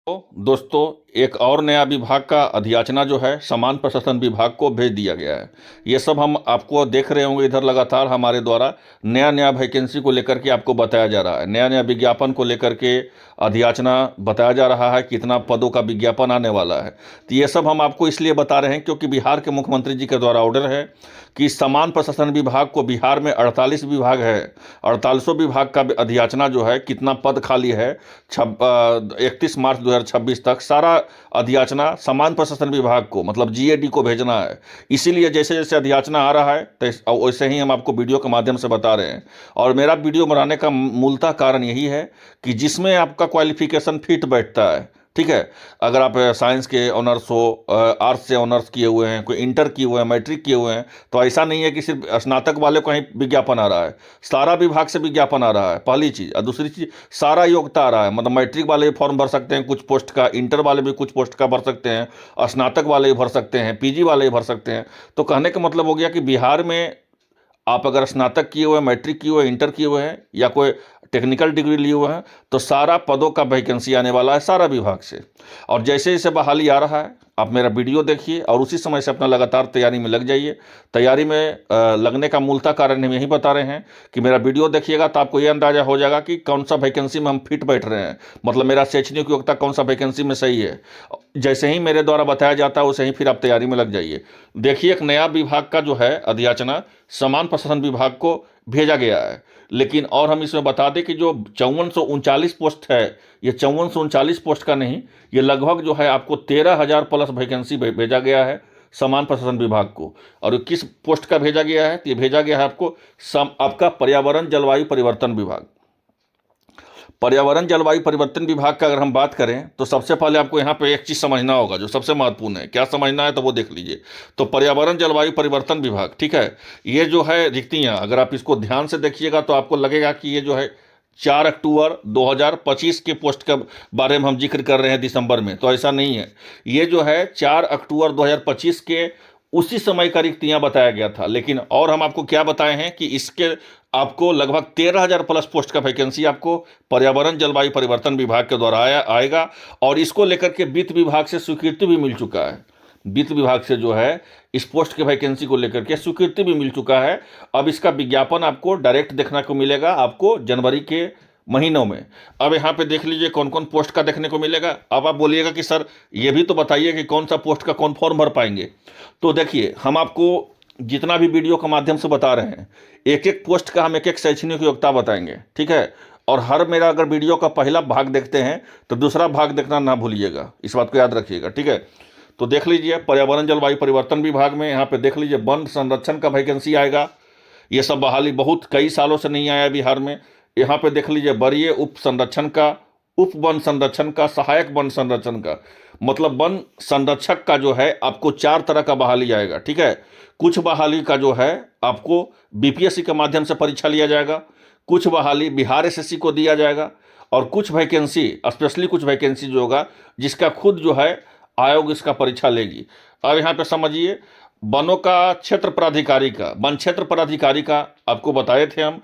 तो दोस्तों, एक और नया विभाग का अधियाचना जो है समान प्रशासन विभाग को भेज दिया गया है। ये सब हम आपको देख रहे होंगे, इधर लगातार हमारे द्वारा नया नया वैकेंसी को लेकर के आपको बताया जा रहा है, नया नया विज्ञापन को लेकर के अधियाचना बताया जा रहा है, कितना पदों का विज्ञापन आने वाला है। तो ये सब हम आपको इसलिए बता रहे हैं क्योंकि बिहार के मुख्यमंत्री जी के द्वारा ऑर्डर है कि समान प्रशासन विभाग को, बिहार में 48 विभाग है, 48 विभाग का अधियाचना जो है, कितना पद खाली है 31 मार्च 2026 तक सारा अधियाचना समान प्रशासन विभाग को, मतलब जीएडी को भेजना है। इसीलिए जैसे जैसे अधियाचना आ रहा है तो वैसे ही हम आपको वीडियो के माध्यम से बता रहे हैं। और मेरा वीडियो बनाने का मूलतः कारण यही है कि जिसमें आपका क्वालिफिकेशन फिट बैठता है, ठीक है। अगर आप साइंस के ऑनर्स हो, आर्ट्स से ऑनर्स किए हुए हैं, कोई इंटर किए हुए हैं, मैट्रिक किए हुए हैं, तो ऐसा नहीं है कि सिर्फ स्नातक वाले को ही विज्ञापन आ रहा है, सारा विभाग से विज्ञापन आ रहा है, पहली चीज़। और दूसरी चीज़, सारा योग्यता आ रहा है, मतलब मैट्रिक वाले भी फॉर्म भर सकते हैं कुछ पोस्ट का, इंटर वाले भी कुछ पोस्ट का भर सकते हैं, स्नातक वाले भी भर सकते हैं, पीजी वाले भी भर सकते हैं। तो कहने का मतलब हो गया कि बिहार में आप अगर स्नातक किए हुए हैं, मैट्रिक किए हुए हैं, इंटर किए हुए हैं या कोई टेक्निकल डिग्री लिए हुए हैं, तो सारा पदों का वैकेंसी आने वाला है सारा विभाग से। और जैसे जैसे बहाली आ रहा है, आप मेरा वीडियो देखिए और उसी समय से अपना लगातार तैयारी में लग जाइए। तैयारी में लगने का मूलतः कारण हम यही बता रहे हैं कि मेरा वीडियो देखिएगा तो आपको ये अंदाजा हो जाएगा कि कौन सा वैकेंसी में हम फिट बैठ रहे हैं, मतलब मेरा शैक्षणिक योग्यता कौन सा वैकेंसी में सही है। जैसे ही मेरे द्वारा बताया जाता है वैसे ही फिर आप तैयारी में लग जाइए। देखिए, एक नया विभाग का जो है अधियाचना समान प्रशासन विभाग को भेजा गया है। लेकिन और हम इसमें बता दें कि जो 5439 पोस्ट है, ये 5439 पोस्ट का नहीं, ये लगभग जो है आपको 13,000 प्लस वैकेंसी भेजा गया है समान प्रशासन विभाग को। और किस पोस्ट का भेजा गया है? तो ये भेजा गया है आपको आपका पर्यावरण जलवायु परिवर्तन विभाग। पर्यावरण जलवायु परिवर्तन विभाग का अगर हम बात करें तो सबसे पहले आपको यहाँ पे एक चीज़ समझना होगा जो सबसे महत्वपूर्ण है। क्या समझना है तो वो देख लीजिए। तो पर्यावरण जलवायु परिवर्तन विभाग, ठीक है, ये जो है रिक्तियाँ, अगर आप इसको ध्यान से देखिएगा तो आपको लगेगा कि ये जो है 4 अक्टूबर 2025 के पोस्ट के बारे में हम जिक्र कर रहे हैं दिसंबर में, तो ऐसा नहीं है। ये जो है 4 अक्टूबर 2025 के उसी समय का रिक्तियाँ बताया गया था। लेकिन और हम आपको क्या बताए हैं कि इसके आपको लगभग 13,000 प्लस पोस्ट का वैकेंसी आपको पर्यावरण जलवायु परिवर्तन विभाग के द्वारा आएगा। और इसको लेकर के वित्त विभाग से स्वीकृति भी मिल चुका है। वित्त विभाग से जो है इस पोस्ट के वैकेंसी को लेकर के स्वीकृति भी मिल चुका है। अब इसका विज्ञापन आपको डायरेक्ट देखने को मिलेगा आपको जनवरी के महीनों में। अब यहाँ पे देख लीजिए कौन कौन पोस्ट का देखने को मिलेगा। अब आप बोलिएगा कि सर ये भी तो बताइए कि कौन सा पोस्ट का कौन फॉर्म भर पाएंगे। तो देखिए, हम आपको जितना भी वीडियो के माध्यम से बता रहे हैं, एक एक पोस्ट का हम एक एक शैक्षणिक योग्यता बताएंगे, ठीक है। और हर मेरा अगर वीडियो का पहला भाग देखते हैं तो दूसरा भाग देखना ना भूलिएगा, इस बात को याद रखिएगा, ठीक है। तो देख लीजिए, पर्यावरण जलवायु परिवर्तन विभाग में यहाँ पे देख लीजिए वन संरक्षण का वैकेंसी आएगा। ये सब बहाली बहुत कई सालों से नहीं आया बिहार में। यहाँ पे देख लीजिए वरीय उप संरक्षण का, उप वन संरक्षण का, सहायक वन संरक्षण का, मतलब वन संरक्षक का जो है आपको 4 तरह का बहाली आएगा, ठीक है। कुछ बहाली का जो है आपको बीपीएससी के माध्यम से परीक्षा लिया जाएगा, कुछ बहाली बिहार एसएससी को दिया जाएगा, और कुछ वैकेंसी, स्पेशली कुछ वैकेंसी जो होगा जिसका खुद जो है आयोग इसका परीक्षा लेगी। अब यहाँ पे समझिए, वनों का क्षेत्र प्राधिकारी का, वन क्षेत्र प्राधिकारी का आपको बताए थे हम,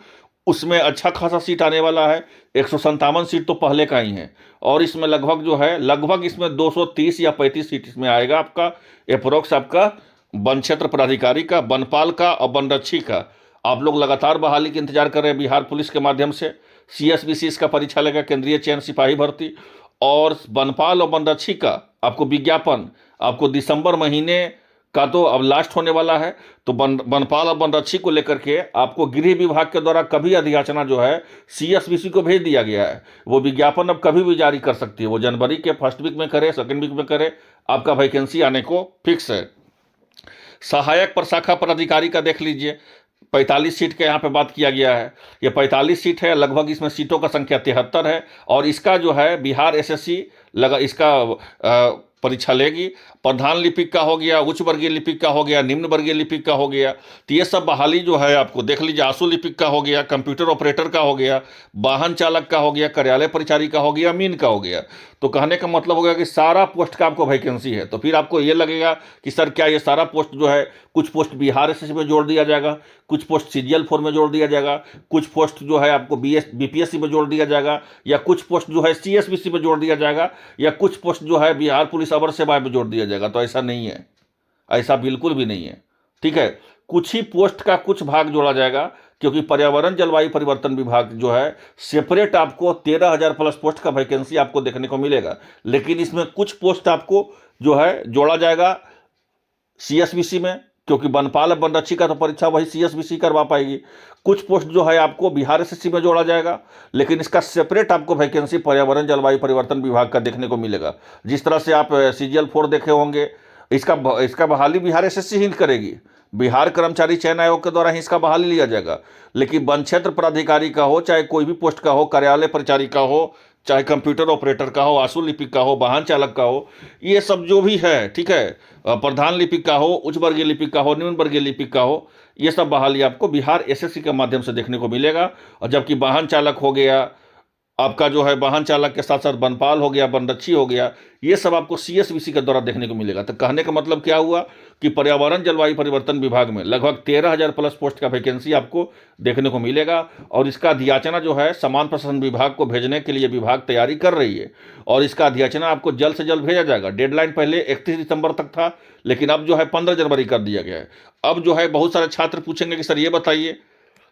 उसमें अच्छा खासा सीट आने वाला है। 157 सीट तो पहले का ही है, और इसमें लगभग जो है लगभग इसमें 230 या 35 सीट इसमें आएगा आपका अप्रोक्स, आपका वन क्षेत्र प्राधिकारी का, वनपाल का और वनरक्षी का। आप लोग लगातार बहाली के इंतजार कर रहे हैं बिहार पुलिस के माध्यम से। सीएसबीसी इसका परीक्षा लेगा, केंद्रीय चयन सिपाही भर्ती। और वनपाल और वनरक्षी का आपको विज्ञापन आपको दिसंबर महीने का तो अब लास्ट होने वाला है। तो वनपाल और वनरक्षी को लेकर के आपको गृह विभाग के द्वारा कभी अधियाचना जो है सीएसबीसी को भेज दिया गया है। वो विज्ञापन अब कभी भी जारी कर सकती है, वो जनवरी के फर्स्ट वीक में करे, सेकेंड वीक में करे, आपका वैकेंसी आने को फिक्स है। सहायक प्रशाखा पदाधिकारी का देख लीजिए, 45 सीट के यहाँ पे बात किया गया है। ये 45 सीट है, लगभग इसमें सीटों का संख्या 73 है। और इसका जो है बिहार एसएससी लगा, इसका परीक्षा लेगी। प्रधान लिपिक का हो गया, उच्च वर्गीय लिपिक का हो गया, निम्न वर्गीय लिपिक का हो गया, तो ये सब बहाली जो है आपको देख लीजिए। आंसू लिपिक का हो गया, कंप्यूटर ऑपरेटर का हो गया, वाहन चालक का हो गया, कार्यालय परिचारी का हो गया, मीन का हो गया। तो कहने का मतलब हो गया कि सारा पोस्ट का आपको वैकेंसी है। तो फिर आपको ये लगेगा कि सर क्या ये सारा पोस्ट जो है, कुछ पोस्ट बिहार एसएससी में जोड़ दिया जाएगा, कुछ पोस्ट सीजीएल 4 में जोड़ दिया जाएगा, कुछ पोस्ट जो है आपको बीपीएससी में जोड़ दिया जाएगा, या कुछ पोस्ट जो है सीएसबीसी में जोड़ दिया जाएगा, या कुछ पोस्ट जो है बिहार पुलिस अवर सेवा में जोड़ दिया जाएगा। तो ऐसा नहीं है, ऐसा बिल्कुल भी नहीं है। ठीक है, कुछ ही पोस्ट का कुछ भाग जोड़ा जाएगा, क्योंकि पर्यावरण जलवायु परिवर्तन विभाग जो है सेपरेट आपको 13,000 प्लस पोस्ट का वैकेंसी आपको देखने को मिलेगा। लेकिन इसमें कुछ पोस्ट आपको जो है जोड़ा जाएगा सीएसबीसी में, क्योंकि बनपाल अब बनरक्षी का तो परीक्षा वही सीएसबीसी करवा पाएगी। कुछ पोस्ट जो है आपको बिहार एसएससी में जोड़ा जाएगा, लेकिन इसका सेपरेट आपको वैकेंसी पर्यावरण जलवायु परिवर्तन विभाग का देखने को मिलेगा। जिस तरह से आप सीजीएल 4 देखे होंगे, इसका बहाली बिहार एसएससी ही करेगी, बिहार कर्मचारी चयन आयोग के द्वारा ही इसका बहाली लिया जाएगा। लेकिन वन क्षेत्र पदाधिकारी का हो, चाहे कोई भी पोस्ट का हो, कार्यालय परिचारी का हो, चाहे कंप्यूटर ऑपरेटर का हो, आंसू लिपिक का हो, वाहन चालक का हो, ये सब जो भी है, ठीक है, प्रधान लिपिक का हो, उच्च वर्गीय लिपिक का हो, निम्न वर्गीय लिपिक का हो, ये सब बहाली आपको बिहार एसएससी के माध्यम से देखने को मिलेगा। और जबकि वाहन चालक हो गया आपका जो है, वाहन चालक के साथ साथ बनपाल हो गया, बनरक्षी हो गया, ये सब आपको सीएसबीसी के द्वारा देखने को मिलेगा। तो कहने का मतलब क्या हुआ कि पर्यावरण जलवायु परिवर्तन विभाग में लगभग 13,000 प्लस पोस्ट का वैकेंसी आपको देखने को मिलेगा। और इसका अधियाचना जो है समान प्रशासन विभाग को भेजने के लिए विभाग तैयारी कर रही है, और इसका अधियाचना आपको जल्द से जल्द भेजा जाएगा। डेडलाइन पहले 31 दिसंबर तक था, लेकिन अब जो है 15 जनवरी कर दिया गया है। अब जो है बहुत सारे छात्र पूछेंगे कि सर ये बताइए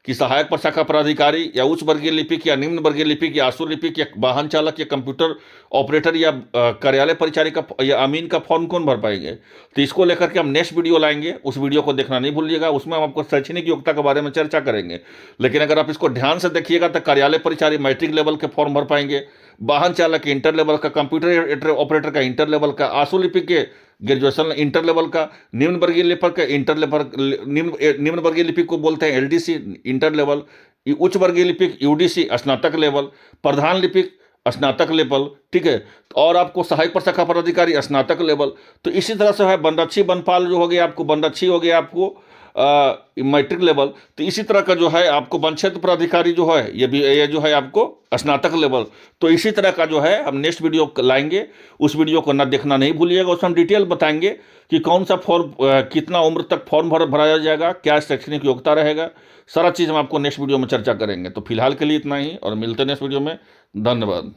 कि सहायक प्रशाखा पदाधिकारी या उच्च वर्गीय लिपिक या निम्न वर्गीय लिपिक या आंसू लिपिक या वाहन चालक या कंप्यूटर ऑपरेटर या कार्यालय परिचारी का या अमीन का फॉर्म कौन भर पाएंगे। तो इसको लेकर के हम नेक्स्ट वीडियो लाएंगे, उस वीडियो को देखना नहीं भूलिएगा। उसमें हम आपको शैक्षणिक योग्यता के बारे में चर्चा करेंगे। लेकिन अगर आप इसको ध्यान से देखिएगा तो कार्यालय परिचारी मैट्रिक लेवल के फॉर्म भर पाएंगे, वाहन चालक इंटर लेवल का, कंप्यूटर ऑपरेटर का इंटर लेवल का, आंसू लिपिक के ग्रेजुएशन इंटर लेवल का, निम्न वर्गीय लिपिक का इंटर लेवल, निम्न वर्गीय लिपिक को बोलते हैं एलडीसी इंटर लेवल, उच्च वर्गीय लिपिक यूडीसी स्नातक लेवल, प्रधान लिपिक स्नातक लेवल, ठीक है। और आपको सहायक प्रशाखा पदाधिकारी स्नातक लेवल। तो इसी तरह से है बनरक्षी बनपाल जो हो गया आपको, बनरक्षी हो गया आपको मैट्रिक लेवल। तो इसी तरह का जो है आपको वन क्षेत्र पदाधिकारी जो है ये जो है आपको स्नातक लेवल। तो इसी तरह का जो है हम नेक्स्ट वीडियो लाएंगे, उस वीडियो को ना देखना नहीं भूलिएगा। उसमें हम डिटेल बताएंगे कि कौन सा फॉर्म कितना उम्र तक फॉर्म भराया जाएगा, क्या शैक्षणिक योग्यता रहेगा, सारा चीज़ हम आपको नेक्स्ट वीडियो में चर्चा करेंगे। तो फिलहाल के लिए इतना ही, और मिलते हैं नेक्स्ट वीडियो में। धन्यवाद।